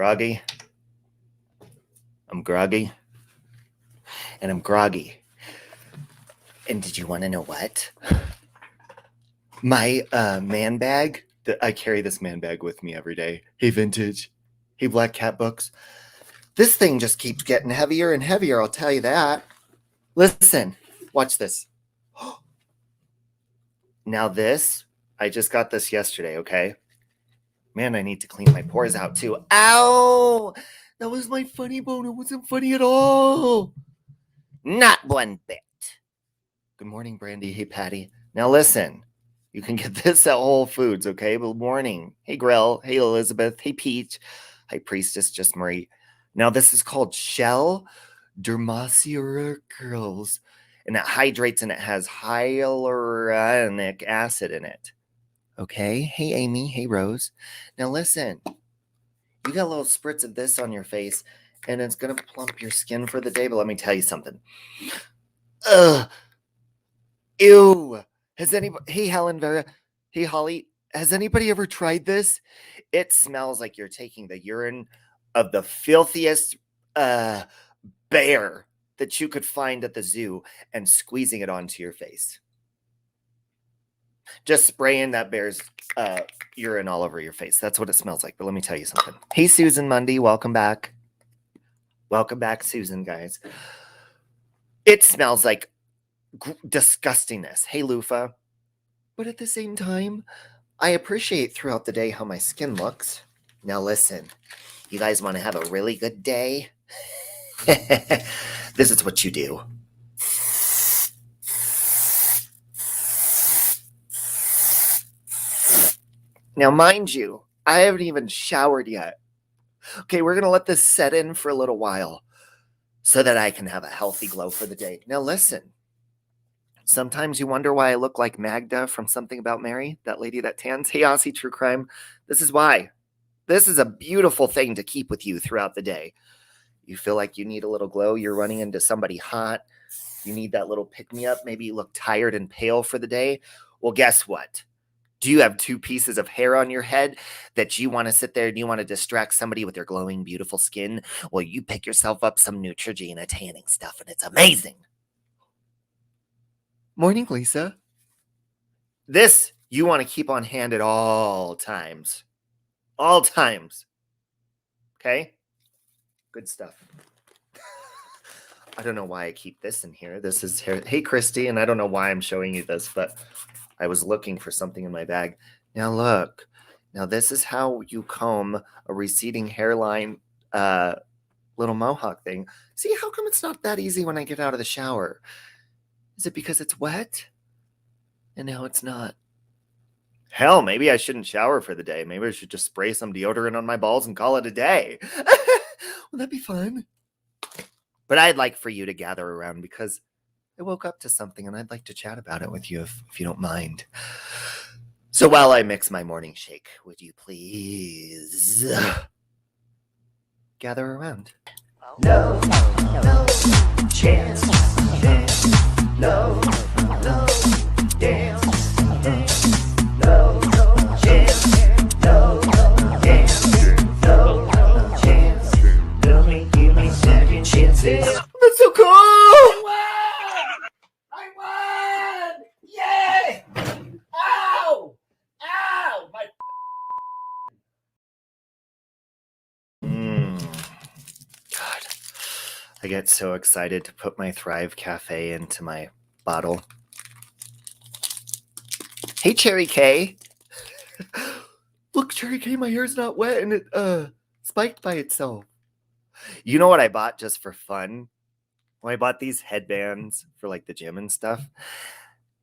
groggy. I'm groggy. And I'm groggy. And did you want to know what? My man bag, I carry this man bag with me every day. Hey, vintage. Hey, Black Cat Books. This thing just keeps getting heavier and heavier, I'll tell you that. Listen, watch this. Now this, I just got this yesterday, okay? Man, I need to clean my pores out too. Ow! That was my funny bone. It wasn't funny at all. Not one bit. Good morning, Brandy. Hey, Patty. Now listen, you can get this at Whole Foods, okay? Good morning. Hey, Grill. Hey, Elizabeth. Hey, Peach. Hi, Priestess. Just Marie. Now this is called Shell Dermacerals, and it hydrates and it has hyaluronic acid in it. Okay? Hey, Amy. Hey, Rose. Now listen, you got a little spritz of this on your face, and it's going to plump your skin for the day, but let me tell you something. Ugh. Ew. Has anybody... Hey, Helen Vera. Hey, Holly. Has anybody ever tried this? It smells like you're taking the urine of the filthiest bear that you could find at the zoo and squeezing it onto your face. Just spraying that bear's urine all over your face. That's what it smells like. But let me tell you something. Hey, Susan Mundy. Welcome back. Welcome back, Susan, guys. It smells like disgustingness. Hey, Lufa. But at the same time, I appreciate throughout the day how my skin looks. Now listen, you guys want to have a really good day? This is what you do. Now, mind you, I haven't even showered yet. Okay, we're going to let this set in for a little while so that I can have a healthy glow for the day. Now, listen. Sometimes you wonder why I look like Magda from Something About Mary, that lady that tans. Hey, Aussie True Crime. This is why. This is a beautiful thing to keep with you throughout the day. You feel like you need a little glow. You're running into somebody hot. You need that little pick-me-up. Maybe you look tired and pale for the day. Well, guess what? Do you have 2 pieces of hair on your head that you want to sit there and you want to distract somebody with their glowing, beautiful skin? Well, you pick yourself up some Neutrogena tanning stuff, and it's amazing. Morning, Lisa. This you want to keep on hand at all times. All times. Okay? Good stuff. I don't know why I keep this in here. This is hair. Hey, Christy, and I don't know why I'm showing you this, but I was looking for something in my bag. Now, look. Now, this is how you comb a receding hairline little mohawk thing. See, how come it's not that easy when I get out of the shower? Is it because it's wet? And now it's not. Hell, maybe I shouldn't shower for the day. Maybe I should just spray some deodorant on my balls and call it a day. Would that be fun? But I'd like for you to gather around because I woke up to something and I'd like to chat about it with you if you don't mind. So while I mix my morning shake, would you please gather around? No chance. No dance. No chance. No dance. No chance. Give me second chances. That's so cool! I won! Yay! Ow! Ow! My God, I get so excited to put my Thrive Cafe into my bottle. Hey, Cherry K. Look, Cherry K, my hair's not wet and it spiked by itself. You know what I bought just for fun? When I bought these headbands for like the gym and stuff,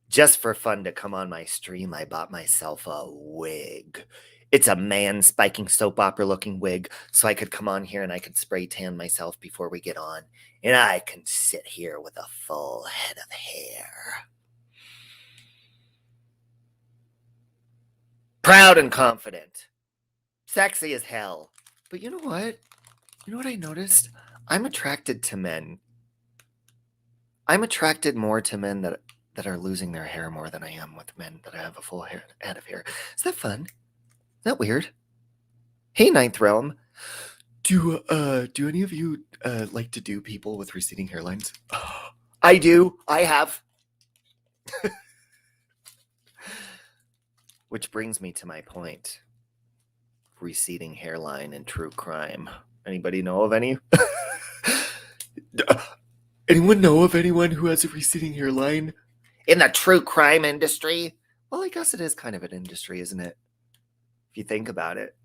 just for fun to come on my stream, I bought myself a wig. It's a man spiking soap opera looking wig, so I could come on here and I could spray tan myself before we get on. And I can sit here with a full head of hair. Proud and confident. Sexy as hell. But you know what? You know what I noticed? I'm attracted to men. I'm attracted more to men that are losing their hair more than I am with men that have a full head of hair. Is that fun? Is that weird? Hey, Ninth Realm. Do any of you like to do people with receding hairlines? I do. I have. Which brings me to my point. Receding hairline and true crime. Anybody know of any? Anyone know of anyone who has a receding hairline? In the true crime industry? Well, I guess it is kind of an industry, isn't it? If you think about it.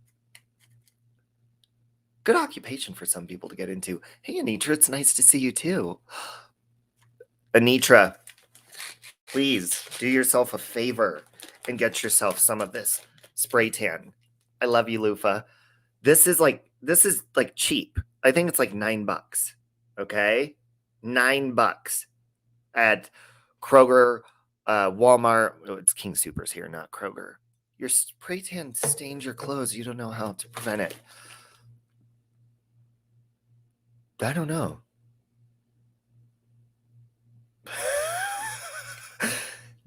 Good occupation for some people to get into. Hey, Anitra, it's nice to see you too. Anitra, please do yourself a favor and get yourself some of this spray tan. I love you, Lufa. This is like cheap. I think it's like $9. Okay? $9 at Kroger, Walmart. Oh, it's King Supers here, not Kroger. Your spray tan stains your clothes. You don't know how to prevent it. I don't know.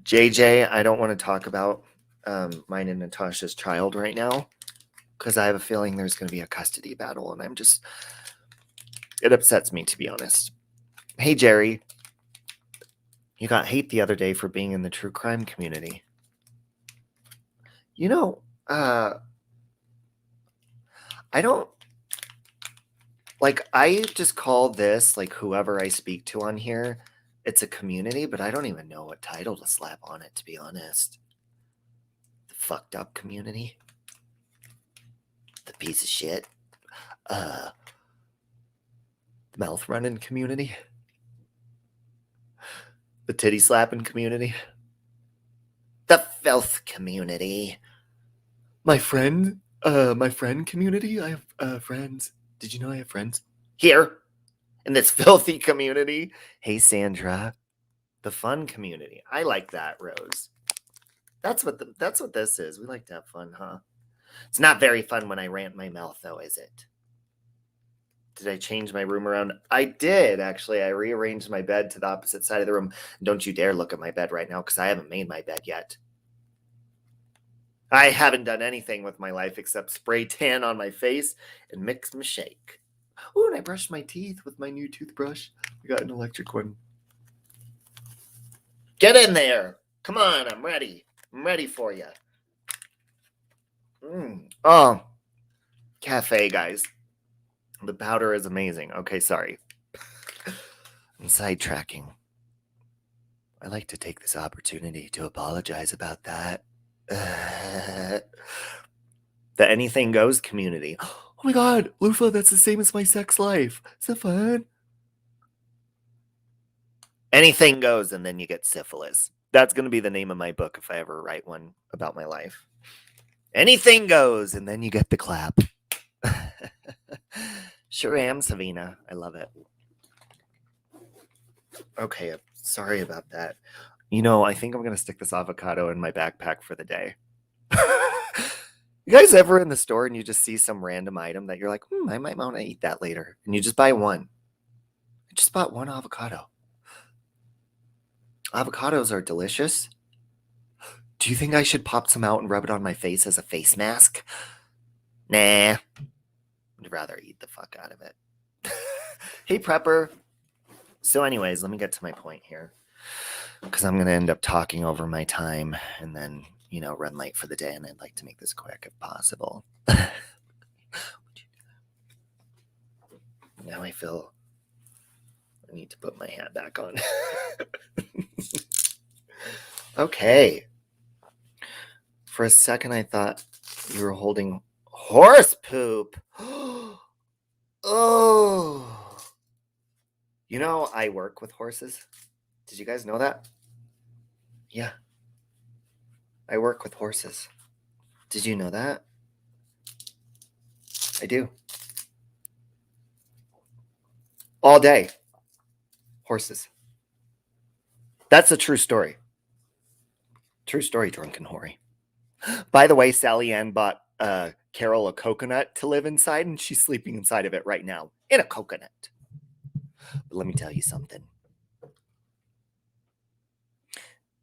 JJ, I don't want to talk about mine and Natasha's child right now because I have a feeling there's going to be a custody battle, and it upsets me, to be honest. Hey, Jerry, you got hate the other day for being in the true crime community. You know, I don't, like, I just call this, like, whoever I speak to on here, it's a community, but I don't even know what title to slap on it, to be honest. The fucked up community. The piece of shit. The mouth running community. The titty slapping community. The filth community. My friend community? I have friends. Did you know I have friends? Here. In this filthy community. Hey, Sandra. The fun community. I like that, Rose. That's what this is. We like to have fun, huh? It's not very fun when I rant my mouth, though, is it? Did I change my room around? I did, actually. I rearranged my bed to the opposite side of the room. Don't you dare look at my bed right now, because I haven't made my bed yet. I haven't done anything with my life except spray tan on my face and mix and shake. Oh, and I brushed my teeth with my new toothbrush. I got an electric one. Get in there. Come on, I'm ready. I'm ready for you. Oh, cafe, guys. The powder is amazing. Okay, sorry. I'm sidetracking. I like to take this opportunity to apologize about that. The anything goes community. Oh my god, Lufa, that's the same as my sex life. Is that fun? Anything goes, and then you get syphilis. That's going to be the name of my book if I ever write one about my life. Anything goes, and then you get the clap. Sure am, Savina. I love it. Okay, sorry about that. You know, I think I'm going to stick this avocado in my backpack for the day. You guys ever in the store and you just see some random item that you're like, I might want to eat that later. And you just buy one. I just bought one avocado. Avocados are delicious. Do you think I should pop some out and rub it on my face as a face mask? Nah. I'd rather eat the fuck out of it. Hey, Prepper. So anyways, let me get to my point here. Because I'm going to end up talking over my time and then, run late for the day. And I'd like to make this quick if possible. Now I feel I need to put my hat back on. Okay. For a second, I thought you were holding horse poop. Oh. I work with horses. Did you guys know that? Yeah. I work with horses. Did you know that? I do. All day. Horses. That's a true story. True story, drunken Hori. By the way, Sally Ann bought Carol a coconut to live inside, and she's sleeping inside of it right now. In a coconut. But let me tell you something.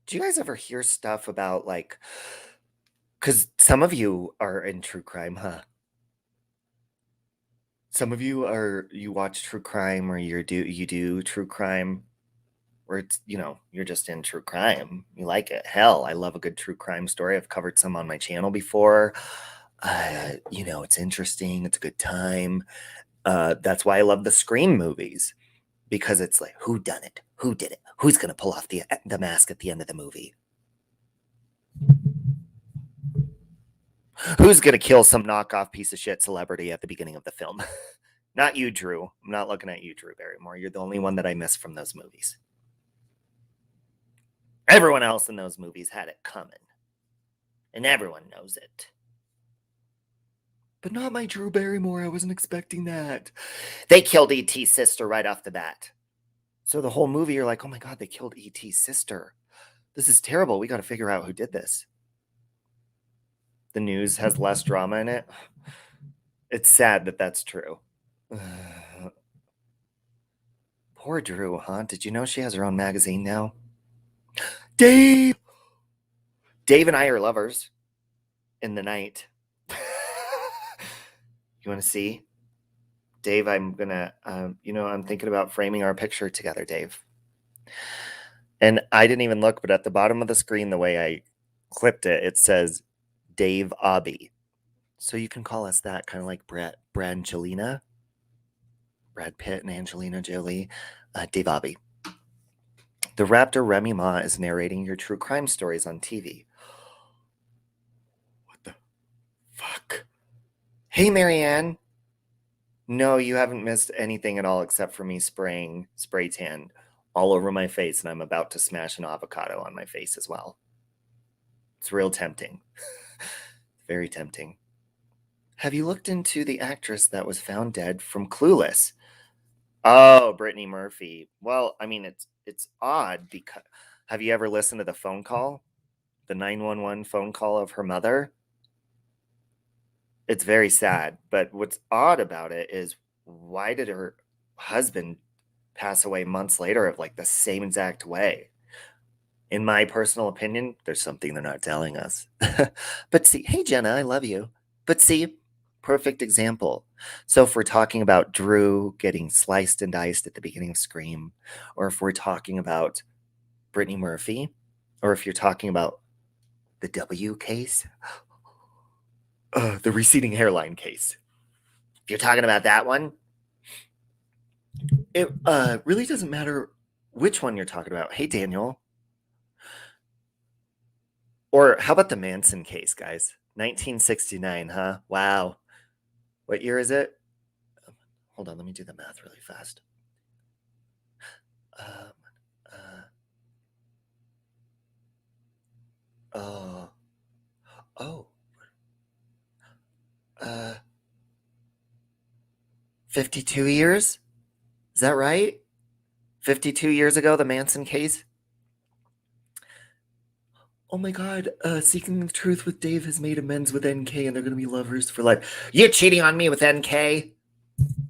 Do you guys ever hear stuff about, because some of you are in true crime, huh? some of you watch true crime, or you do true crime, where it's, you're just in true crime. You like it. Hell, I love a good true crime story. I've covered some on my channel before. It's interesting. It's a good time. That's why I love the Scream movies, because it's like, who done it? Who did it? Who's gonna pull off the mask at the end of the movie? Who's gonna kill some knockoff piece of shit celebrity at the beginning of the film? Not you, Drew. I'm not looking at you, Drew Barrymore. You're the only one that I miss from those movies. Everyone else in those movies had it coming, and everyone knows it. But not my Drew Barrymore. I wasn't expecting that. They killed E.T.'s sister right off the bat. So the whole movie, you're like, oh my God, they killed E.T.'s sister. This is terrible. We got to figure out who did this. The news has less drama in it. It's sad that that's true. Poor Drew, huh? Did you know she has her own magazine now? Dave! Dave and I are lovers in the night. You want to see? Dave, I'm gonna, I'm thinking about framing our picture together, Dave. And I didn't even look, but at the bottom of the screen, the way I clipped it, it says Dave Obby. So you can call us that, kind of like Brangelina, Brad Pitt and Angelina Jolie, Dave Obby. The raptor Remy Ma is narrating your true crime stories on TV. What the fuck? Hey, Marianne. No, you haven't missed anything at all except for me spraying spray tan all over my face, and I'm about to smash an avocado on my face as well. It's real tempting. Very tempting. Have you looked into the actress that was found dead from Clueless? Oh, Brittany Murphy. Well, I mean, it's odd because have you ever listened to the phone call? The 911 phone call of her mother? It's very sad, but what's odd about it is, why did her husband pass away months later of like the same exact way? In my personal opinion, there's something they're not telling us. But see, hey Jenna, I love you. But see, perfect example. So if we're talking about Drew getting sliced and diced at the beginning of Scream, or if we're talking about Brittany Murphy, or if you're talking about the W case, the receding hairline case. If you're talking about that one, it really doesn't matter which one you're talking about. Hey, Daniel. Or how about the Manson case, guys? 1969, huh? Wow. What year is it? Hold on, let me do the math really fast. Oh. 52 years? Is that right? 52 years ago, the Manson case? Oh my God, Seeking the Truth with Dave has made amends with NK, and they're going to be lovers for life. You're cheating on me with NK?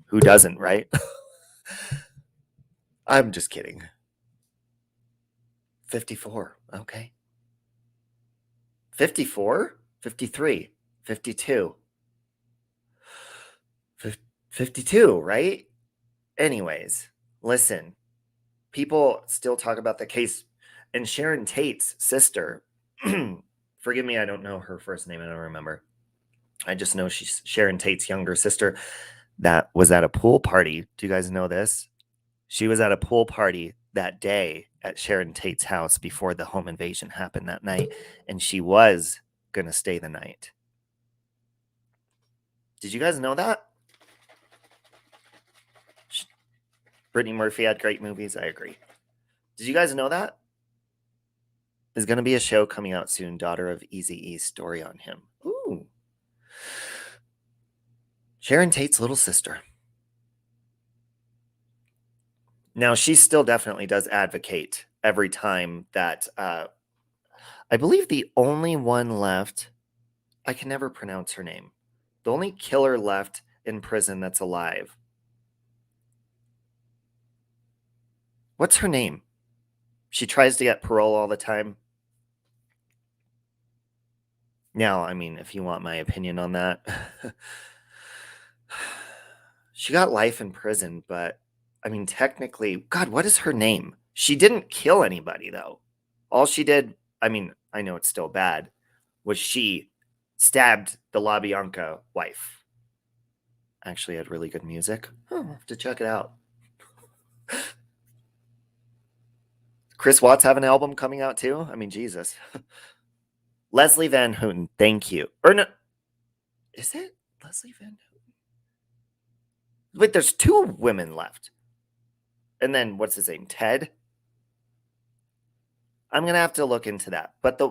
Who doesn't, right? I'm just kidding. 54, okay. 54? 53, 52. 52, right? Anyways, listen. People still talk about the case, and Sharon Tate's sister, forgive me, I don't know her first name, I don't remember. I just know she's Sharon Tate's younger sister that was at a pool party. Do you guys know this? She was at a pool party that day at Sharon Tate's house before the home invasion happened that night, and she was going to stay the night. Did you guys know that? Brittany Murphy had great movies. I agree. Did you guys know that? There's going to be a show coming out soon, Daughter of Eazy-E's story on him. Ooh. Sharon Tate's little sister. Now, she still definitely does advocate every time that, I believe the only one left, I can never pronounce her name. The only killer left in prison that's alive. What's her name? She tries to get parole all the time. Now, I mean, if you want my opinion on that, She got life in prison, but I mean, technically, God, what is her name? She didn't kill anybody, though. All she did, I mean, I know it's still bad, was she stabbed the LaBianca wife. Actually had really good music. Oh, I'll have to check it out. Chris Watts have an album coming out too? I mean, Jesus. Leslie Van Houten, thank you. Or no, is it Leslie Van Houten? Wait, there's 2 women left. And then what's his name? Ted? I'm going to have to look into that. But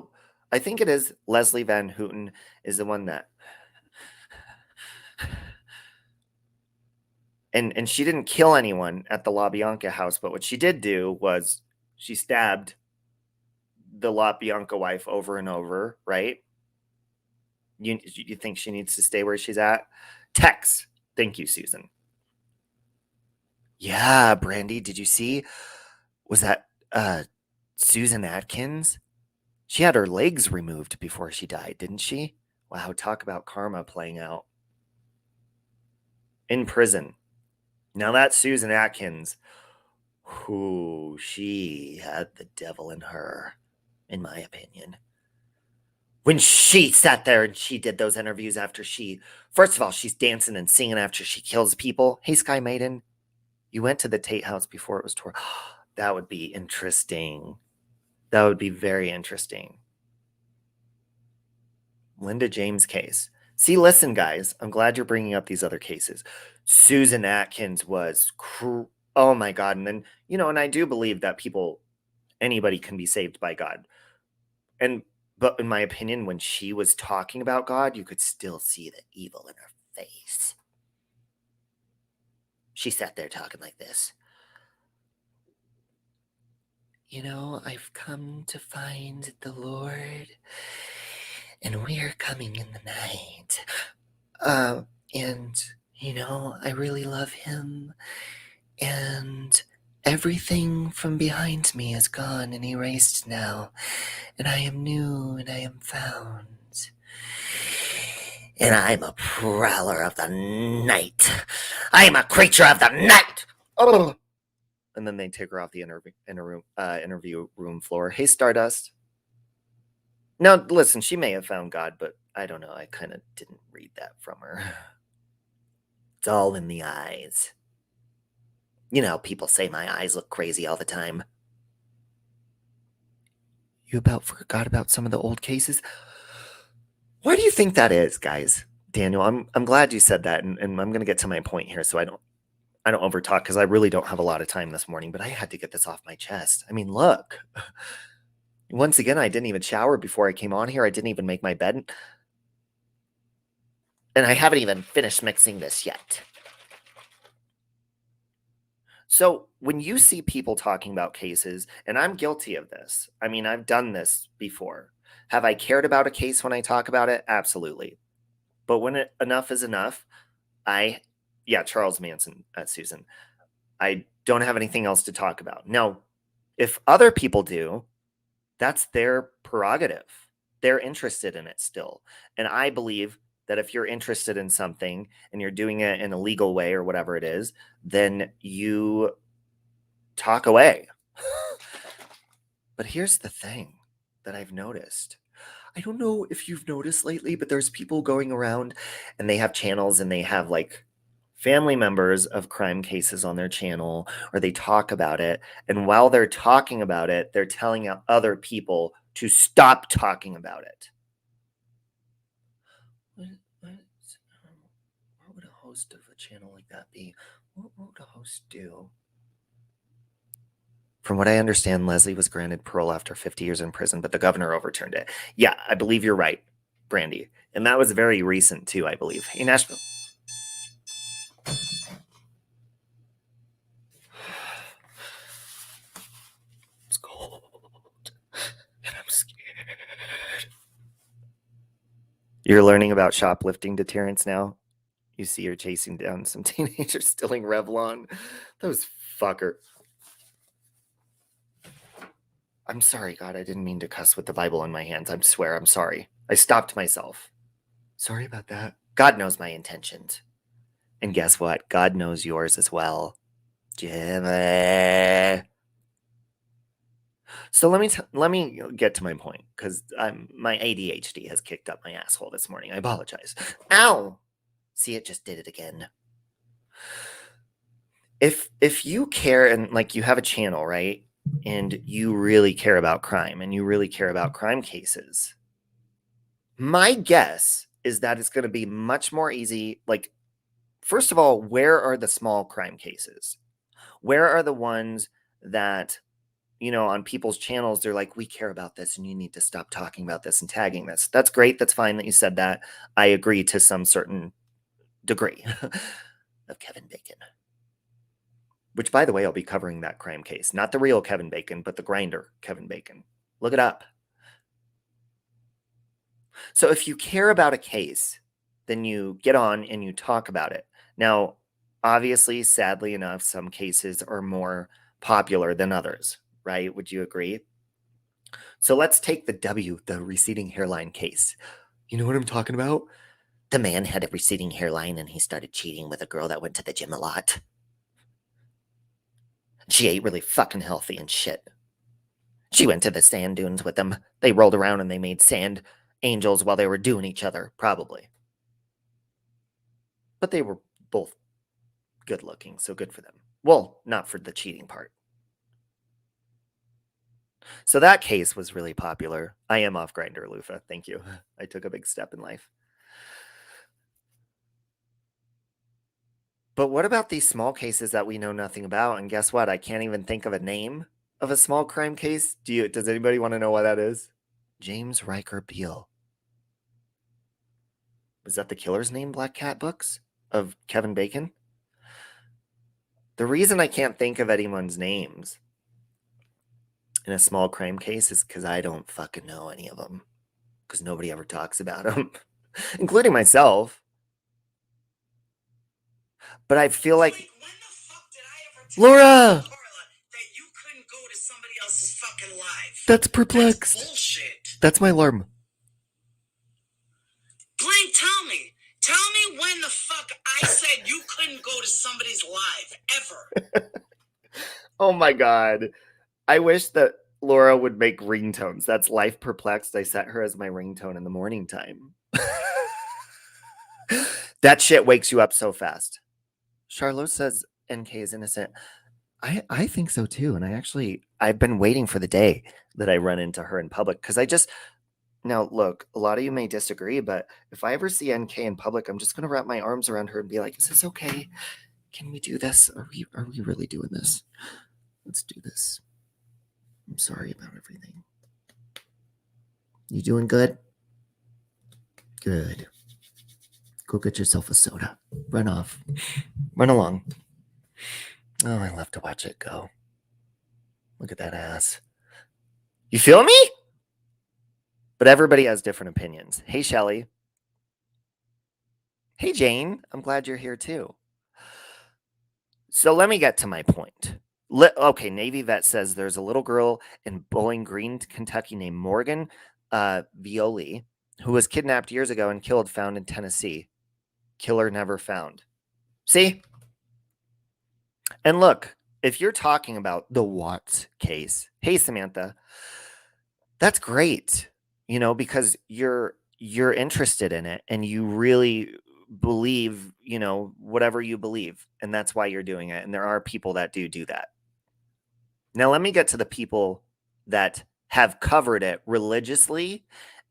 I think it is Leslie Van Houten is the one that and she didn't kill anyone at the LaBianca house, but what she did do was she stabbed the LaBianca wife over and over, right? You think she needs to stay where she's at? Tex. Thank you, Susan. Yeah, Brandy, did you see? Was that Susan Atkins? She had her legs removed before she died, didn't she? Wow, talk about karma playing out. In prison. Now that Susan Atkins, who she had the devil in her, in my opinion. When she sat there and she did those interviews after first of all, she's dancing and singing after she kills people. Hey, Sky Maiden, you went to the Tate house before it was torn. That would be interesting. That would be very interesting. Linda James case. See, listen, guys, I'm glad you're bringing up these other cases. Susan Atkins was, oh my God. And then, and I do believe that anybody can be saved by God. But in my opinion, when she was talking about God, you could still see the evil in her face. She sat there talking like this. I've come to find the Lord, and we are coming in the night. And, I really love him, and everything from behind me is gone and erased now, and I am new and I am found. And I'm a prowler of the night. I am a creature of the night. Oh. And then they take her off the interview room floor. Hey, Stardust. Now, listen, she may have found God, but I don't know. I kind of didn't read that from her. It's all in the eyes. People say my eyes look crazy all the time. You forgot about some of the old cases? Why do you think that is, guys? Daniel, I'm glad you said that, and I'm going to get to my point here so I don't overtalk, because I really don't have a lot of time this morning, but I had to get this off my chest. I mean, look. Once again, I didn't even shower before I came on here. I didn't even make my bed. And I haven't even finished mixing this yet. So when you see people talking about cases, and I'm guilty of this. I mean, I've done this before. Have I cared about a case when I talk about it? Absolutely. But when enough is enough, Charles Manson, Susan. I don't have anything else to talk about. Now, if other people do, that's their prerogative. They're interested in it still. And I believe that if you're interested in something and you're doing it in a legal way or whatever it is, then you talk away. But here's the thing that I've noticed. I don't know if you've noticed lately, but there's people going around and they have channels and they have like family members of crime cases on their channel, or they talk about it. And while they're talking about it, they're telling other people to stop talking about it. What would a host of a channel like that be? What would a host do? From what I understand, Leslie was granted parole after 50 years in prison, but the governor overturned it. Yeah, I believe you're right, Brandy. And that was very recent too, I believe. In Nashville. It's cold. And I'm scared. You're learning about shoplifting deterrence now? You see you're chasing down some teenagers stealing Revlon. Those fucker. I'm sorry, God. I didn't mean to cuss with the Bible in my hands. I swear, I'm sorry. I stopped myself. Sorry about that. God knows my intentions. And guess what? God knows yours as well. Jimmy. So let me get to my point, because my ADHD has kicked up my asshole this morning. I apologize. Ow! See, it just did it again. If you care, and like you have a channel, right? And you really care about crime, and you really care about crime cases, my guess is that it's going to be much more easy. Like, first of all, where are the small crime cases? Where are the ones that, on people's channels, they're like, we care about this and you need to stop talking about this and tagging this. That's great. That's fine that you said that. I agree to some certain degree of Kevin Bacon. Which, by the way, I'll be covering that crime case. Not the real Kevin Bacon, but the grinder Kevin Bacon. Look it up. So if you care about a case, then you get on and you talk about it. Now, obviously, sadly enough, some cases are more popular than others, right? Would you agree? So let's take the receding hairline case. You know what I'm talking about? The man had a receding hairline and he started cheating with a girl that went to the gym a lot. She ate really fucking healthy and shit. She went to the sand dunes with them. They rolled around and they made sand angels while they were doing each other, probably. But they were both good looking, so good for them. Well, not for the cheating part. So that case was really popular. I am off Grindr, Lufa. Thank you. I took a big step in life. But what about these small cases that we know nothing about? And guess what? I can't even think of a name of a small crime case. Does anybody want to know what that is? James Riker Beale. Was that the killer's name, Black Cat Books, of Kevin Bacon? The reason I can't think of anyone's names in a small crime case is because I don't fucking know any of them. Because nobody ever talks about them, including myself. But I feel like, when the fuck did I ever tell Laura! Carla that you couldn't go to somebody else's fucking live? That's perplexed. That's bullshit. That's my alarm. Blank, tell me. Tell me when the fuck I said you couldn't go to somebody's live, ever. Oh my God. I wish that Laura would make ringtones. That's Life Perplexed. I set her as my ringtone in the morning time. That shit wakes you up so fast. Charlotte says NK is innocent. I think so too. And I've been waiting for the day that I run into her in public, because now look, a lot of you may disagree, but if I ever see NK in public, I'm just going to wrap my arms around her and be like, is this okay? Can we do this? Are we really doing this? Let's do this. I'm sorry about everything. You doing good? Good. Go get yourself a soda. Run off. Run along. Oh, I love to watch it go. Look at that ass. You feel me? But everybody has different opinions. Hey, Shelly. Hey, Jane. I'm glad you're here too. So let me get to my point. Okay, Navy Vet says there's a little girl in Bowling Green, Kentucky named Morgan Violi, who was kidnapped years ago and killed, found in Tennessee. Killer never found. See? And look, if you're talking about the Watts case, hey, Samantha, that's great, because you're interested in it and you really believe, whatever you believe. And that's why you're doing it. And there are people that do that. Now, let me get to the people that have covered it religiously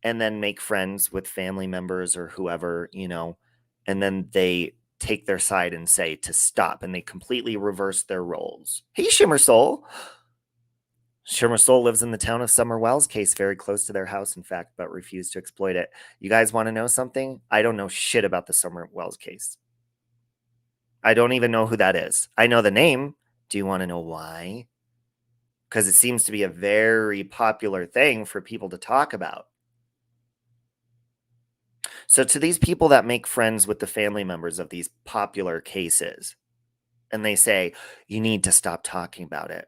and then make friends with family members or whoever, and then they take their side and say to stop, and they completely reverse their roles. Hey, Shimmer Soul. Shimmer Soul lives in the town of Summer Wells case, very close to their house, in fact, but refused to exploit it. You guys want to know something? I don't know shit about the Summer Wells case. I don't even know who that is. I know the name. Do you want to know why? Because it seems to be a very popular thing for people to talk about. So to these people that make friends with the family members of these popular cases, and they say, you need to stop talking about it.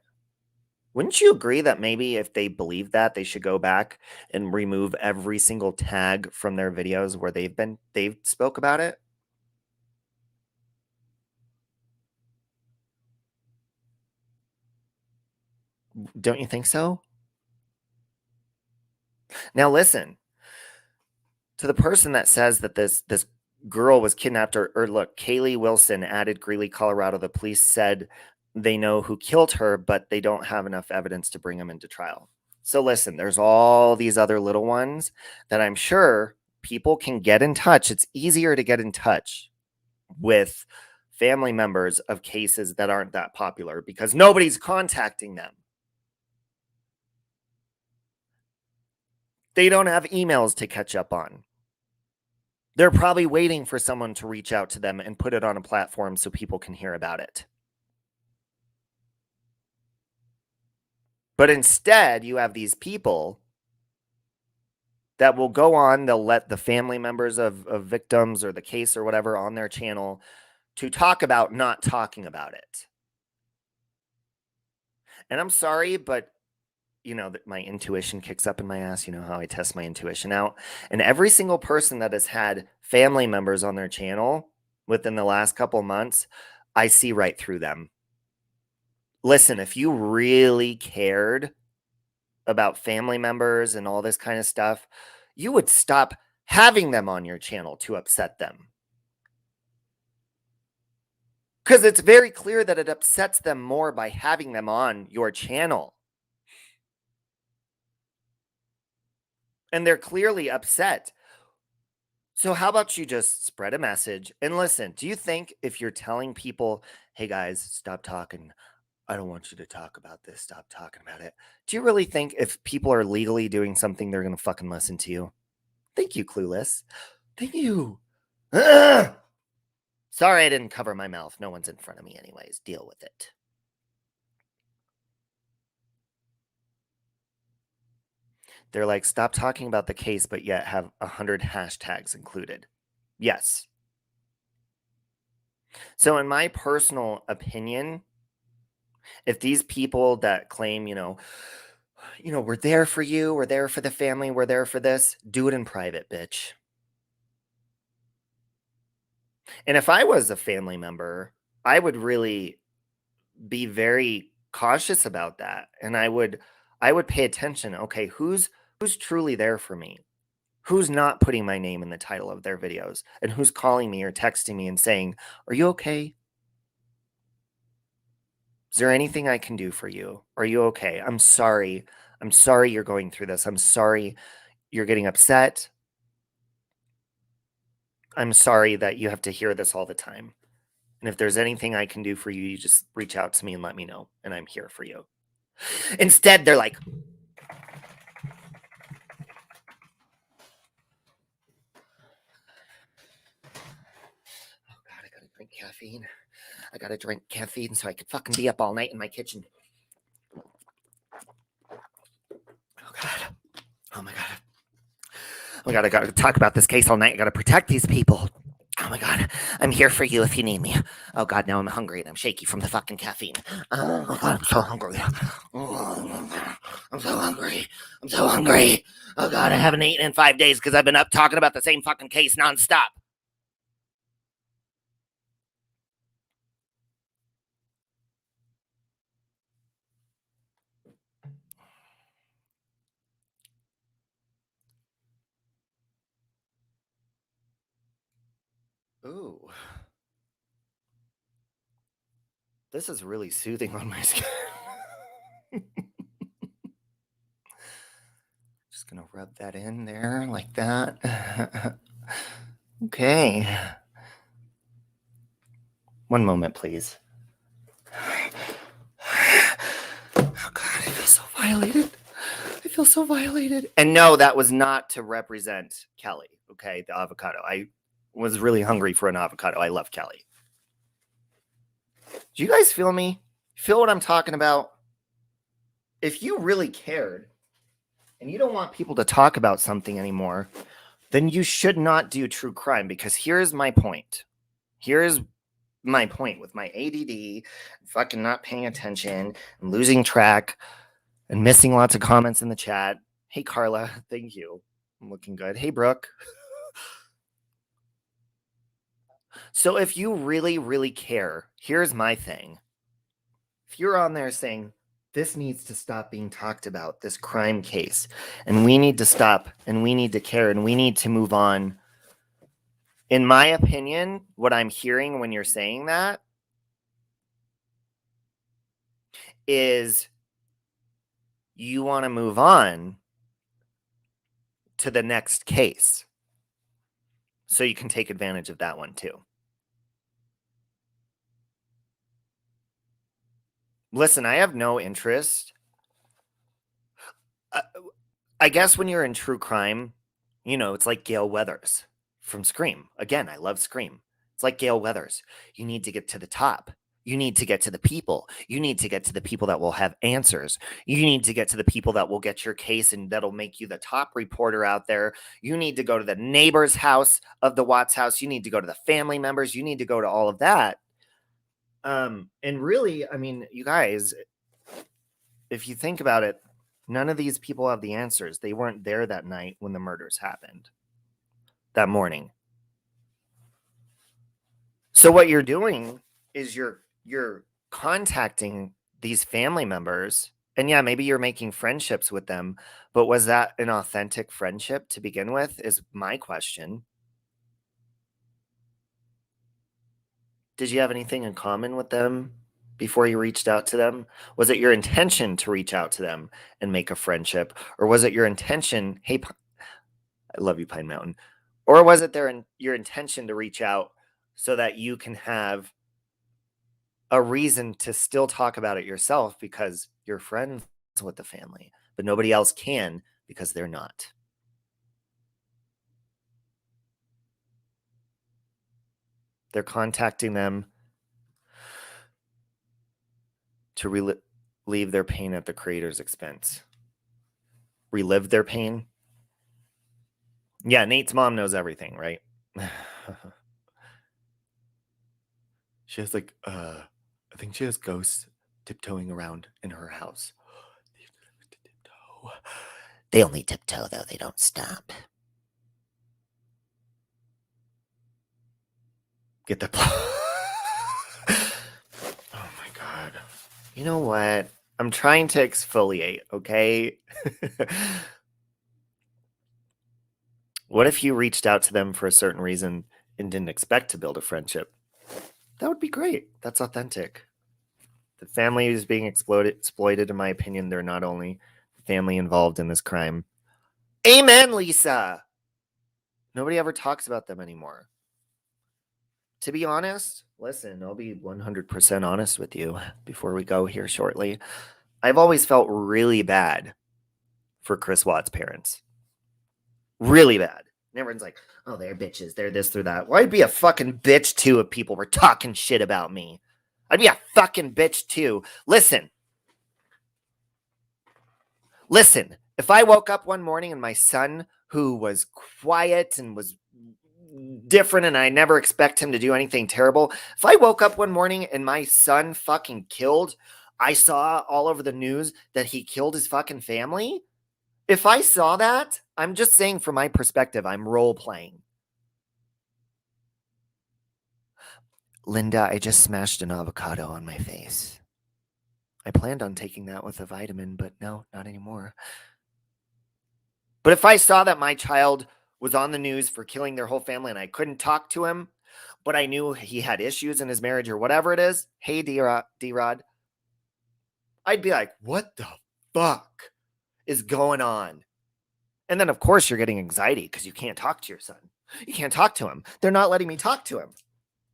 Wouldn't you agree that maybe if they believe that, they should go back and remove every single tag from their videos where they've spoke about it? Don't you think so? Now listen, to the person that says that this girl was kidnapped, or look, Kaylee Wilson added Greeley, Colorado. The police said they know who killed her, but they don't have enough evidence to bring them into trial. So listen, there's all these other little ones that I'm sure people can get in touch. It's easier to get in touch with family members of cases that aren't that popular because nobody's contacting them. They don't have emails to catch up on. They're probably waiting for someone to reach out to them and put it on a platform so people can hear about it. But instead, you have these people that will go on, they'll let the family members of victims or the case or whatever on their channel to talk about not talking about it. And I'm sorry, but that my intuition kicks up in my ass. You know how I test my intuition out. And every single person that has had family members on their channel within the last couple months, I see right through them. Listen, if you really cared about family members and all this kind of stuff, you would stop having them on your channel to upset them. Because it's very clear that it upsets them more by having them on your channel. And they're clearly upset. So how about you just spread a message and listen? Do you think if you're telling people, hey guys, stop talking, I don't want you to talk about this, stop talking about it. Do you really think if people are legally doing something, they're going to fucking listen to you? Thank you, Clueless. Thank you. Ugh! Sorry I didn't cover my mouth. No one's in front of me anyways. Deal with it. They're like, stop talking about the case, but yet have 100 hashtags included. Yes. So in my personal opinion, if these people that claim, we're there for you, we're there for the family, we're there for this, do it in private, bitch. And if I was a family member, I would really be very cautious about that. And I would pay attention. Okay, who's truly there for me? Who's not putting my name in the title of their videos? And who's calling me or texting me and saying, "Are you okay? Is there anything I can do for you? Are you okay? I'm sorry. I'm sorry you're going through this. I'm sorry you're getting upset. I'm sorry that you have to hear this all the time. And if there's anything I can do for you, you just reach out to me and let me know. And I'm here for you." Instead, they're like, oh God, I gotta drink caffeine. I gotta drink caffeine so I can fucking be up all night in my kitchen. Oh God. Oh my God. Oh my God, I gotta talk about this case all night. I gotta protect these people. Oh my God, I'm here for you if you need me. Oh God, now I'm hungry and I'm shaky from the fucking caffeine. Oh God, I'm so hungry. Oh, I'm so hungry. I'm so hungry. Oh God, I haven't eaten in 5 days because I've been up talking about the same fucking case nonstop. Ooh. This is really soothing on my skin. Just gonna rub that in there like that. Okay. One moment, please. Oh God, I feel so violated. I feel so violated. And no, that was not to represent Kelly. Okay, the avocado. I was really hungry for an avocado. I love Kelly. Do you guys feel me? Feel what I'm talking about? If you really cared and you don't want people to talk about something anymore, then you should not do true crime, because here's my point. Here's my point with my ADD, fucking not paying attention, and losing track, and missing lots of comments in the chat. Hey, Carla, thank you. I'm looking good. Hey, Brooke. So if you really, really care, here's my thing. If you're on there saying, This needs to stop being talked about, this crime case. And we need to stop, and we need to care, and we need to move on. In my opinion, what I'm hearing when you're saying that is you want to move on to the next case so you can take advantage of that one too. Listen, I have no interest. I guess when you're in true crime, you know, it's like Gail Weathers from Scream. Again, I love Scream. It's like Gail Weathers. You need to get to the top. You need to get to the people. You need to get to the people that will have answers. You need to get to the people that will get your case and that'll make you the top reporter out there. You need to go to the neighbor's house of the Watts house. You need to go to the family members. You need to go to all of that. And really, I mean, you guys, if you think about it, none of these people have the answers. They weren't there that night when the murders happened, that morning. So what you're doing is you're contacting these family members, and yeah, maybe you're making friendships with them, but was that an authentic friendship to begin with is my question. Did you have anything in common with them before you reached out to them? Was it your intention to reach out to them and make a friendship? Or was it your intention, hey, I love you, Pine Mountain. Or was it your intention to reach out so that you can have a reason to still talk about it yourself because you're friends with the family, but nobody else can because they're not? They're contacting them to relieve their pain at the creator's expense. Relive their pain? Yeah, Nate's mom knows everything, right? She has like, I think she has ghosts tiptoeing around in her house. They only tiptoe, though. They don't stop. Get the... Oh my God. You know what? I'm trying to exfoliate, okay? What if you reached out to them for a certain reason and didn't expect to build a friendship? That would be great. That's authentic. The family is being exploited, in my opinion. They're not only the family involved in this crime. Amen, Lisa. Nobody ever talks about them anymore. To be honest, listen, I'll be 100% honest with you before we go here shortly. I've always felt really bad for Chris Watts' parents. Really bad. And everyone's like, oh, they're bitches. They're this, they're that. Well, I'd be a fucking bitch too if people were talking shit about me. I'd be a fucking bitch too. Listen. If I woke up one morning and my son, who was quiet and was different and I never expect him to do anything terrible, if I woke up one morning and my son fucking killed, I saw all over the news that he killed his fucking family. If I saw that, I'm just saying from my perspective, I'm role playing. Linda, I just smashed an avocado on my face. I planned on taking that with a vitamin, but no, not anymore. But if I saw that my child was on the news for killing their whole family and I couldn't talk to him, but I knew he had issues in his marriage or whatever it is, hey, D-Rod, I'd be like, what the fuck is going on? And then, of course, you're getting anxiety because you can't talk to your son. You can't talk to him. They're not letting me talk to him.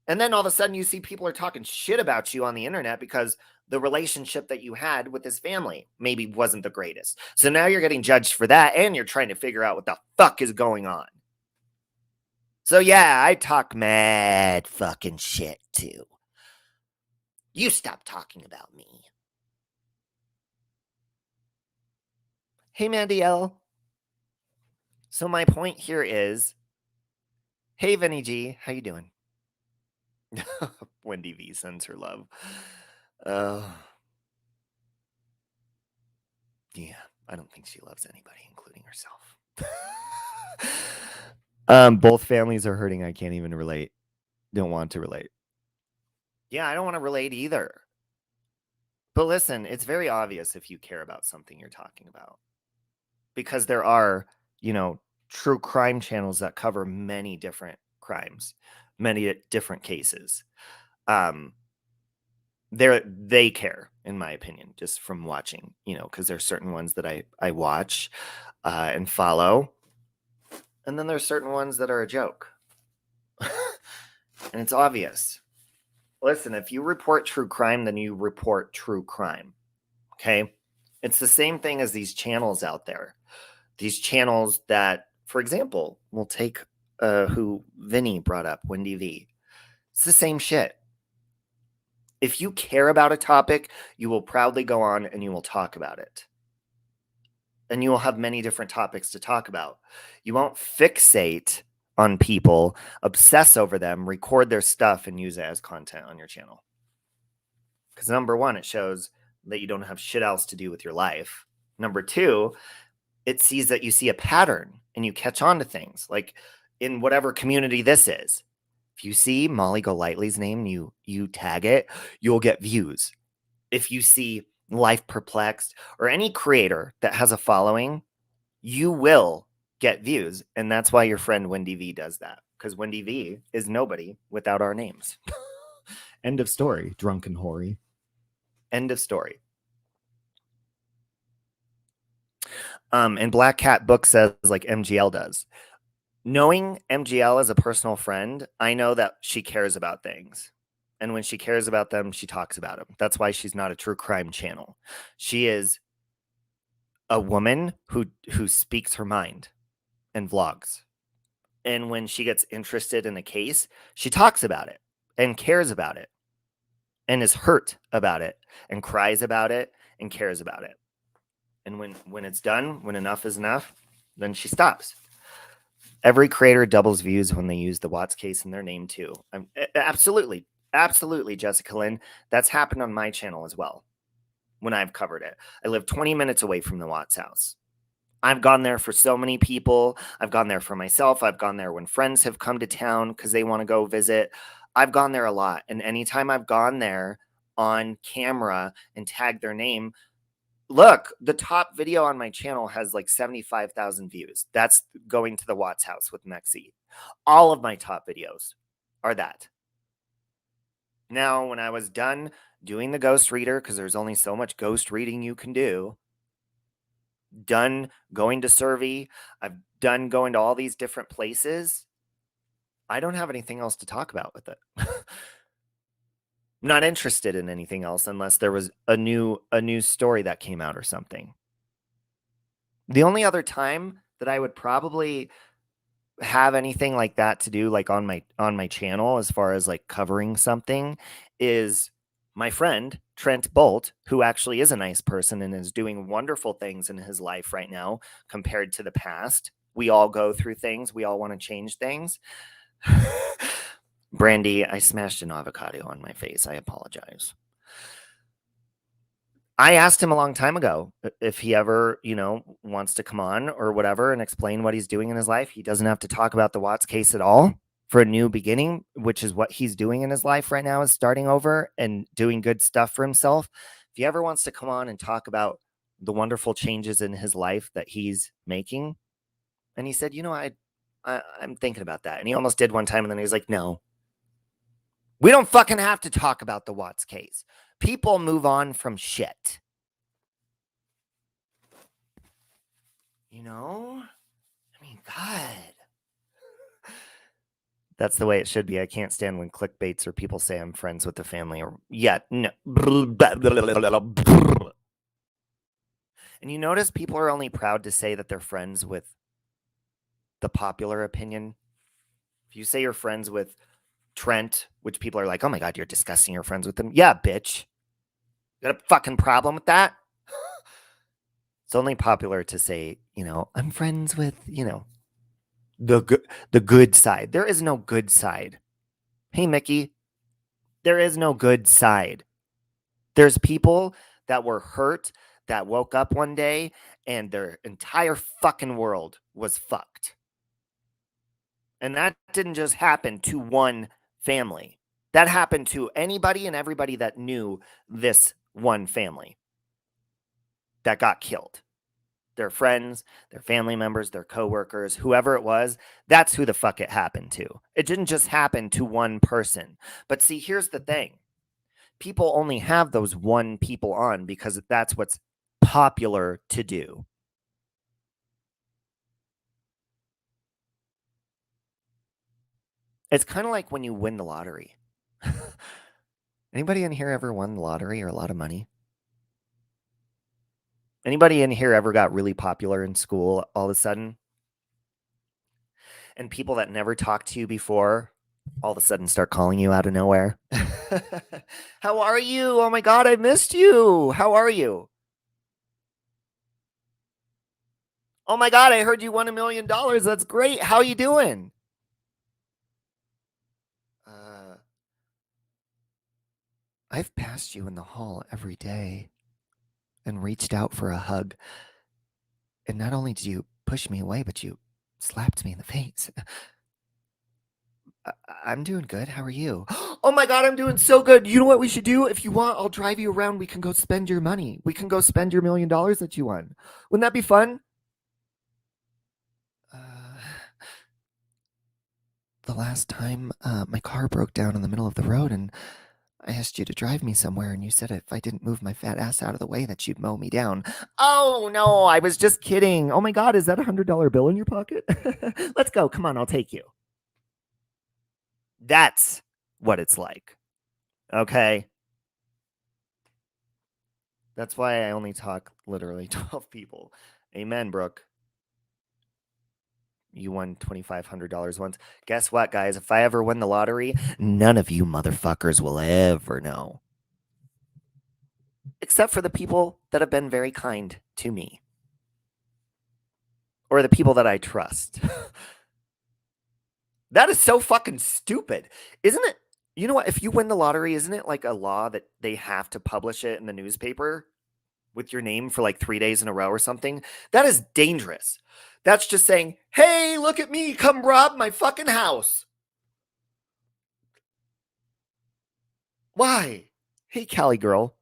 And then all of a sudden you see people are talking shit about you on the internet because the relationship that you had with his family maybe wasn't the greatest. So now you're getting judged for that and you're trying to figure out what the fuck is going on. So yeah, I talk mad fucking shit too. You stop talking about me. Hey, Mandy L. So my point here is, hey, Vinny G, how you doing? Wendy V sends her love. Yeah, I don't think she loves anybody, including herself. Both families are hurting. I can't even relate. Don't want to relate. Yeah, I don't want to relate either. But listen, it's very obvious if you care about something you're talking about. Because there are, true crime channels that cover many different crimes, many different cases. They care, in my opinion, just from watching, because there's certain ones that I watch and follow. And then there's certain ones that are a joke. And it's obvious. Listen, if you report true crime, then you report true crime. Okay? It's the same thing as these channels out there. These channels that, for example, we'll take who Vinny brought up, Wendy V. It's the same shit. If you care about a topic, you will proudly go on and you will talk about it. And you will have many different topics to talk about. You won't fixate on people, obsess over them, record their stuff, and use it as content on your channel. Because number one, it shows that you don't have shit else to do with your life. Number two, it sees that you see a pattern and you catch on to things. Like in whatever community this is, if you see Molly Golightly's name, you tag it, you'll get views. If you see Life Perplexed or any creator that has a following, you will get views. And that's why your friend Wendy V does that. Because Wendy V is nobody without our names. End of story, drunken hoary. End of story. And Black Cat Book says, like MGL does. Knowing MGL as a personal friend, I know that she cares about things. And when she cares about them, she talks about them. That's why she's not a true crime channel. She is a woman who speaks her mind and vlogs. And when she gets interested in a case, she talks about it and cares about it and is hurt about it and cries about it and cares about it. And when it's done, when enough is enough, then she stops. Every creator doubles views when they use the Watts case in their name too. Absolutely, Jessica Lynn. That's happened on my channel as well when I've covered it. I live 20 minutes away from the Watts house. I've gone there for so many people. I've gone there for myself. I've gone there when friends have come to town because they want to go visit. I've gone there a lot. And anytime I've gone there on camera and tagged their name, look, the top video on my channel has like 75,000 views. That's going to the Watts house with Mexi. All of my top videos are that. Now, when I was done doing the ghost reader, because there's only so much ghost reading you can do, done going to Survey, I've done going to all these different places, I don't have anything else to talk about with it. Not interested in anything else unless there was a new story that came out or something. The only other time that I would probably have anything like that to do, like on my channel, as far as like covering something, is my friend Trent Bolt, who actually is a nice person and is doing wonderful things in his life right now compared to the past. We all go through things. We all want to change things. Brandy, I smashed an avocado on my face. I apologize. I asked him a long time ago if he ever, wants to come on or whatever and explain what he's doing in his life. He doesn't have to talk about the Watts case at all for a new beginning, which is what he's doing in his life right now, is starting over and doing good stuff for himself. If he ever wants to come on and talk about the wonderful changes in his life that he's making. And he said, I'm thinking about that. And he almost did one time. And then he was like, no. We don't fucking have to talk about the Watts case. People move on from shit. God. That's the way it should be. I can't stand when clickbaits or people say I'm friends with the family or no. And you notice people are only proud to say that they're friends with the popular opinion. If you say you're friends with Trent, which people are like, oh my God, you're disgusting, you're friends with him. Yeah, bitch. You got a fucking problem with that? It's only popular to say, I'm friends with, the good side. There is no good side. Hey, Mickey, there is no good side. There's people that were hurt that woke up one day and their entire fucking world was fucked. And that didn't just happen to one family. That happened to anybody and everybody that knew this one family that got killed. Their friends, their family members, their coworkers, whoever it was, that's who the fuck it happened to. It didn't just happen to one person. But see, here's the thing. People only have those one people on because that's what's popular to do. It's kind of like when you win the lottery. Anybody in here ever won the lottery or a lot of money? Anybody in here ever got really popular in school all of a sudden? And people that never talked to you before all of a sudden start calling you out of nowhere. How are you? Oh my God, I missed you. How are you? Oh my God, I heard you won $1 million. That's great. How you doing? I've passed you in the hall every day and reached out for a hug. And not only did you push me away, but you slapped me in the face. I'm doing good. How are you? Oh my God, I'm doing so good. You know what we should do? If you want, I'll drive you around. We can go spend your money. We can go spend your $1 million that you won. Wouldn't that be fun? The last time my car broke down in the middle of the road and I asked you to drive me somewhere and you said if I didn't move my fat ass out of the way that you'd mow me down. Oh no, I was just kidding. Oh my God, is that $100 bill in your pocket? Let's go. Come on, I'll take you. That's what it's like. Okay. That's why I only talk literally 12 people. Amen, Brooke. You won $2,500 once. Guess what, guys? If I ever win the lottery, none of you motherfuckers will ever know. Except for the people that have been very kind to me. Or the people that I trust. That is so fucking stupid. Isn't it? You know what? If you win the lottery, isn't it like a law that they have to publish it in the newspaper with your name for like 3 days in a row or something? That is dangerous. That's just saying, hey, look at me. Come rob my fucking house. Why? Hey, Cali girl.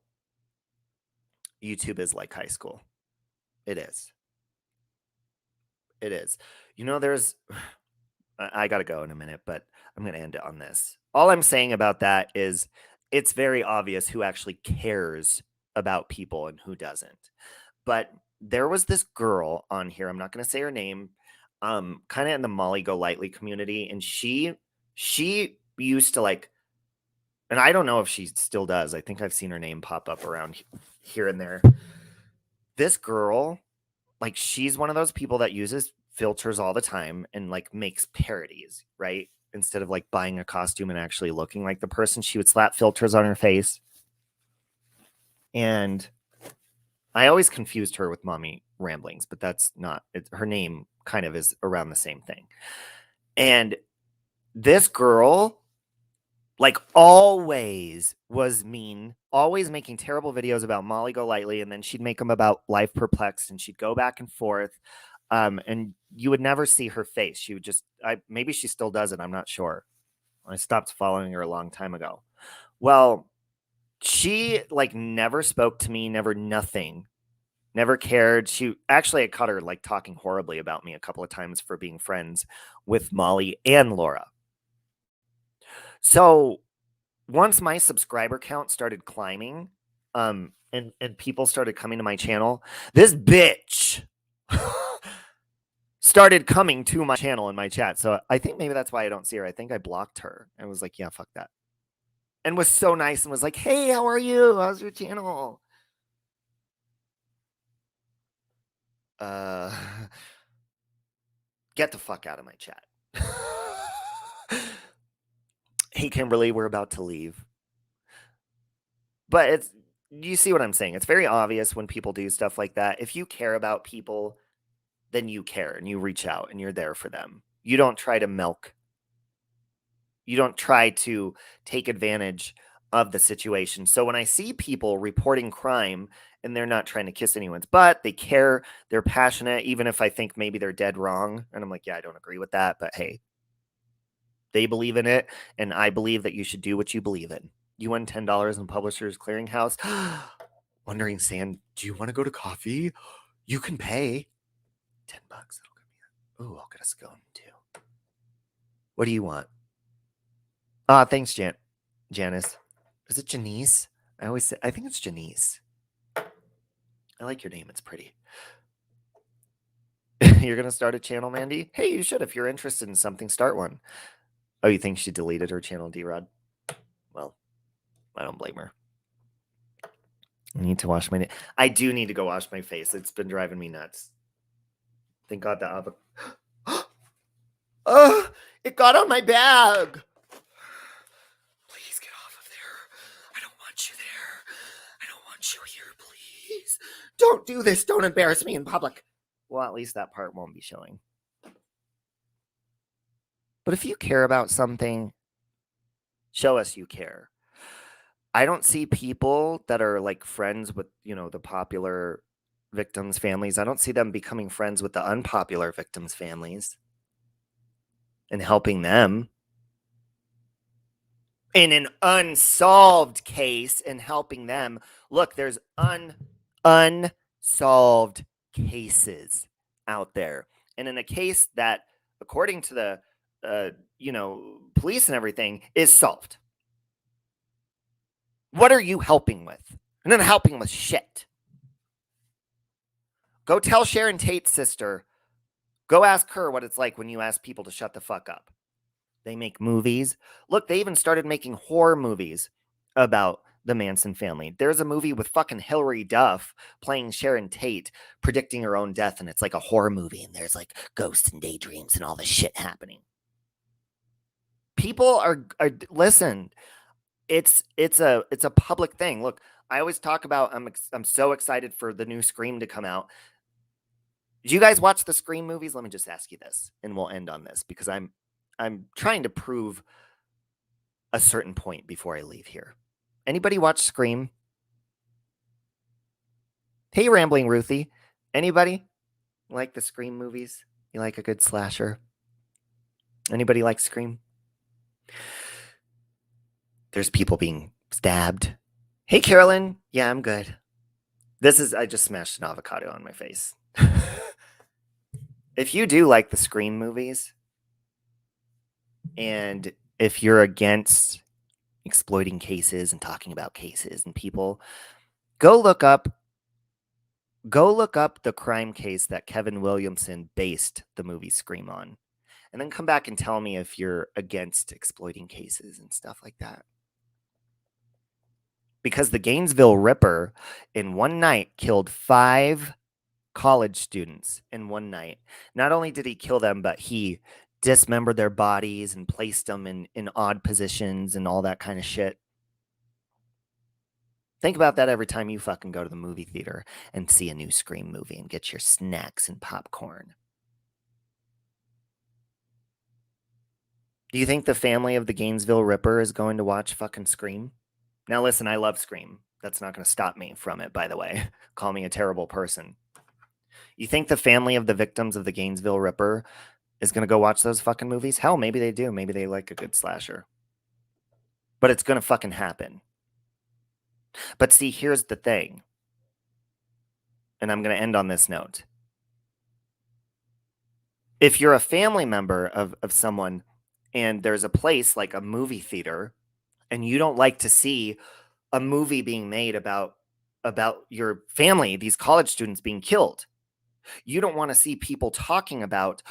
YouTube is like high school. It is. It is. You know, I got to go in a minute, but I'm going to end it on this. All I'm saying about that is it's very obvious who actually cares about people and who doesn't. But there was this girl on here. I'm not going to say her name. Kind of in the Molly Go Lightly community. And she used to like, and I don't know if she still does. I think I've seen her name pop up around here and there. This girl, like, she's one of those people that uses filters all the time and like makes parodies, right? Instead of like buying a costume and actually looking like the person, she would slap filters on her face. And I always confused her with Mommy Ramblings, but that's not it. Her name kind of is around the same thing. And this girl, like, always was mean, always making terrible videos about Molly Go Lightly, and then she'd make them about Life Perplexed, and she'd go back and forth. And you would never see her face. She would just, maybe she still does it. I'm not sure. I stopped following her a long time ago. Well, she like never spoke to me, never nothing, never cared. She actually, I caught her like talking horribly about me a couple of times for being friends with Molly and Laura. So once my subscriber count started climbing, and people started coming to my channel, this bitch started coming to my channel in my chat. So I think maybe that's why I don't see her. I think I blocked her and was like, yeah, fuck that. And was so nice and was like, hey, how are you? How's your channel? Get the fuck out of my chat. Hey, Kimberly, we're about to leave. But you see what I'm saying? It's very obvious when people do stuff like that. If you care about people, then you care and you reach out and you're there for them. You don't try to milk. You don't try to take advantage of the situation. So when I see people reporting crime and they're not trying to kiss anyone's butt, they care, they're passionate, even if I think maybe they're dead wrong. And I'm like, yeah, I don't agree with that. But hey, they believe in it. And I believe that you should do what you believe in. You won $10 in Publishers Clearinghouse. Wondering Sand, do you want to go to coffee? You can pay $10. That'll get me. Ooh, I'll get a scone too. What do you want? Ah, thanks, Janice. Is it Janice? I think it's Janice. I like your name. It's pretty. You're going to start a channel, Mandy? Hey, you should. If you're interested in something, start one. Oh, you think she deleted her channel, D-Rod? Well, I don't blame her. I need to wash my... I do need to go wash my face. It's been driving me nuts. Thank God that avocado... Oh, it got on my bag. Please get off of there. I don't want you there. I don't want you here, please. Don't do this. Don't embarrass me in public. Well, at least that part won't be showing. But if you care about something, show us you care. I don't see people that are like friends with, the popular victims' families. I don't see them becoming friends with the unpopular victims' families and helping them in an unsolved case and helping them. Look, there's unsolved cases out there. And in a case that, according to the, police and everything, is solved. What are you helping with? You're not helping with shit. Go tell Sharon Tate's sister. Go ask her what it's like when you ask people to shut the fuck up. They make movies. Look, they even started making horror movies about the Manson family. There's a movie with fucking Hilary Duff playing Sharon Tate, predicting her own death, and it's like a horror movie, and there's like ghosts and daydreams and all this shit happening. People are listen. It's a public thing. Look, I always talk about I'm so excited for the new Scream to come out. Did you guys watch the Scream movies? Let me just ask you this, and we'll end on this because I'm trying to prove a certain point before I leave here. Anybody watch Scream? Hey, Rambling Ruthie. Anybody like the Scream movies? You like a good slasher? Anybody like Scream? There's people being stabbed. Hey, Carolyn. Yeah, I'm good. I just smashed an avocado on my face. If you do like the Scream movies, and if you're against exploiting cases and talking about cases and people, go look up the crime case that Kevin Williamson based the movie Scream on. And then come back and tell me if you're against exploiting cases and stuff like that. Because the Gainesville Ripper in one night killed 5 college students in one night. Not only did he kill them, but he dismembered their bodies and placed them in odd positions and all that kind of shit. Think about that every time you fucking go to the movie theater and see a new Scream movie and get your snacks and popcorn. Do you think the family of the Gainesville Ripper is going to watch fucking Scream? Now listen, I love Scream. That's not going to stop me from it, by the way. Call me a terrible person. You think the family of the victims of the Gainesville Ripper is going to go watch those fucking movies? Hell, maybe they do. Maybe they like a good slasher. But it's going to fucking happen. But see, here's the thing. And I'm going to end on this note. If you're a family member of someone and there's a place like a movie theater and you don't like to see a movie being made about your family, these college students being killed, you don't want to see people talking about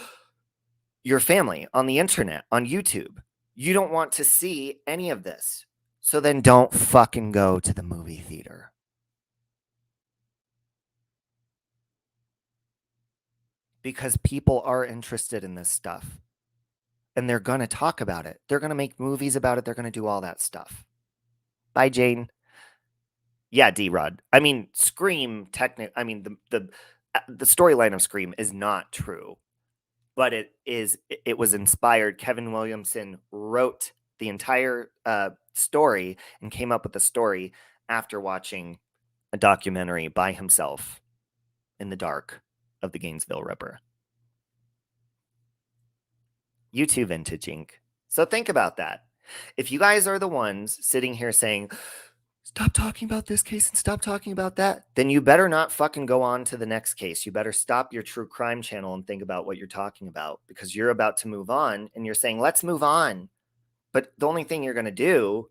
your family on the internet, on YouTube. You don't want to see any of this. So then don't fucking go to the movie theater. Because people are interested in this stuff. And they're going to talk about it. They're going to make movies about it. They're going to do all that stuff. Bye, Jane. Yeah, D-Rod. I mean, Scream, the storyline of Scream is not true. But it was inspired. Kevin Williamson wrote the entire story and came up with the story after watching a documentary by himself in the dark of the Gainesville Ripper. You too, Vintage Inc. So think about that. If you guys are the ones sitting here saying, stop talking about this case and stop talking about that, then you better not fucking go on to the next case. You better stop your true crime channel and think about what you're talking about, because you're about to move on and you're saying, let's move on. But the only thing you're going to do,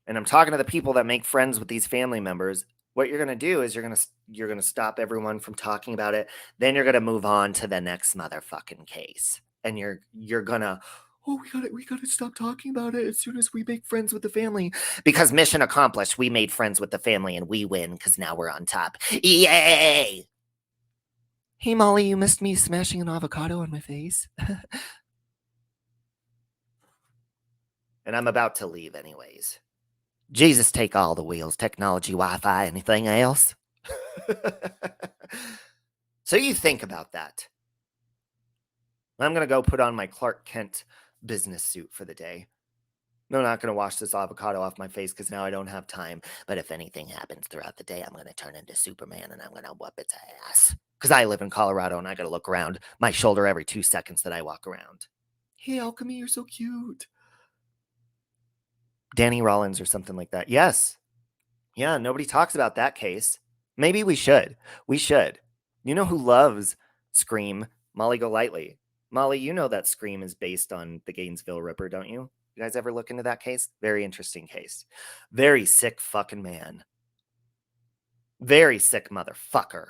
and I'm talking to the people that make friends with these family members, what you're going to do is you're going to stop everyone from talking about it. Then you're going to move on to the next motherfucking case. And you're going to, oh, we got to stop talking about it as soon as we make friends with the family. Because mission accomplished, we made friends with the family and we win because now we're on top. Yay! Hey, Molly, you missed me smashing an avocado on my face. And I'm about to leave anyways. Jesus, take all the wheels, technology, Wi-Fi, anything else? So you think about that. I'm going to go put on my Clark Kent business suit for the day. I'm not going to wash this avocado off my face because now I don't have time. But if anything happens throughout the day, I'm going to turn into Superman and I'm going to whoop its ass. Because I live in Colorado and I got to look around my shoulder every 2 seconds that I walk around. Hey, Alchemy, you're so cute. Danny Rollins or something like that. Yes. Yeah, nobody talks about that case. Maybe we should. We should. You know who loves Scream? Molly Golightly. Molly, you know that Scream is based on the Gainesville Ripper, don't you? You guys ever look into that case? Very interesting case. Very sick fucking man. Very sick motherfucker.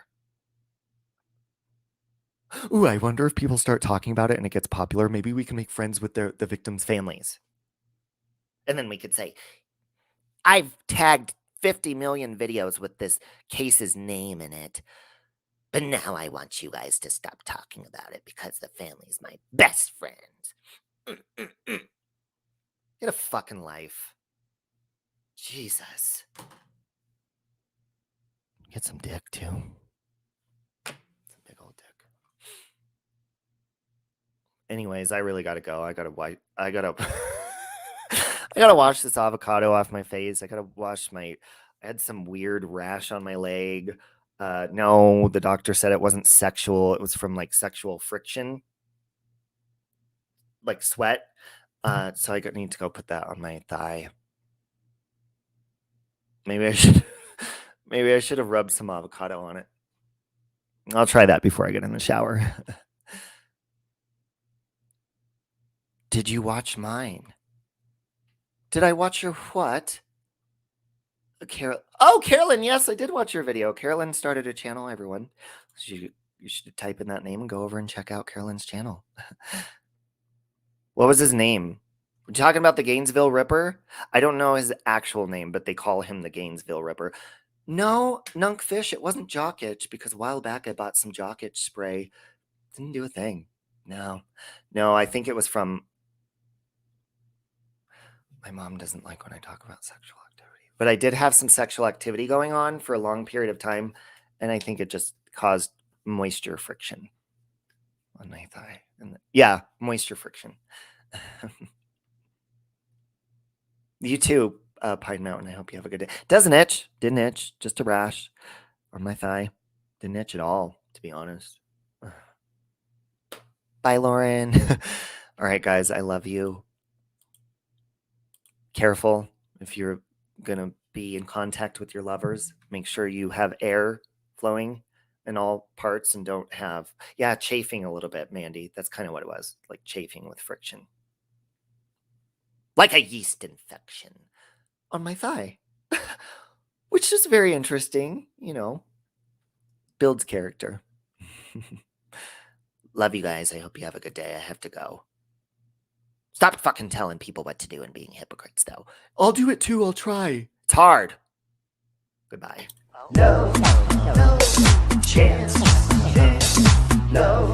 Ooh, I wonder if people start talking about it and it gets popular. Maybe we can make friends with the victims' families. And then we could say, I've tagged 50 million videos with this case's name in it. But now I want you guys to stop talking about it because the family's my best friends. Get a fucking life. Jesus. Get some dick, too. It's a big old dick. Anyways, I really gotta go. I gotta wash this avocado off my face. I had some weird rash on my leg. No, the doctor said it wasn't sexual. It was from like sexual friction, like sweat. So I need to go put that on my thigh. Maybe I should have rubbed some avocado on it. I'll try that before I get in the shower. Did you watch mine? Did I watch your what? Carolyn, yes, I did watch your video. Carolyn started a channel, everyone. So you should type in that name and go over and check out Carolyn's channel. What was his name? We're talking about the Gainesville Ripper? I don't know his actual name, but they call him the Gainesville Ripper. No, Nunk Fish, it wasn't jock itch, because a while back I bought some jock itch spray. Didn't do a thing. No, I think it was from... My mom doesn't like when I talk about sexual activity. But I did have some sexual activity going on for a long period of time, and I think it just caused moisture friction on my thigh. Yeah, moisture friction. You too, Pine Mountain. I hope you have a good day. Doesn't itch. Didn't itch. Just a rash on my thigh. Didn't itch at all, to be honest. Bye, Lauren. All right, guys. I love you. Careful if you're going to be in contact with your lovers. Make sure you have air flowing in all parts and don't have... Yeah, chafing a little bit, Mandy. That's kind of what it was. Like chafing with friction. Like a yeast infection on my thigh. Which is very interesting, you know. Builds character. Love you guys. I hope you have a good day. I have to go. Stop fucking telling people what to do and being hypocrites, though. I'll do it too. I'll try. It's hard. Goodbye. No chance. No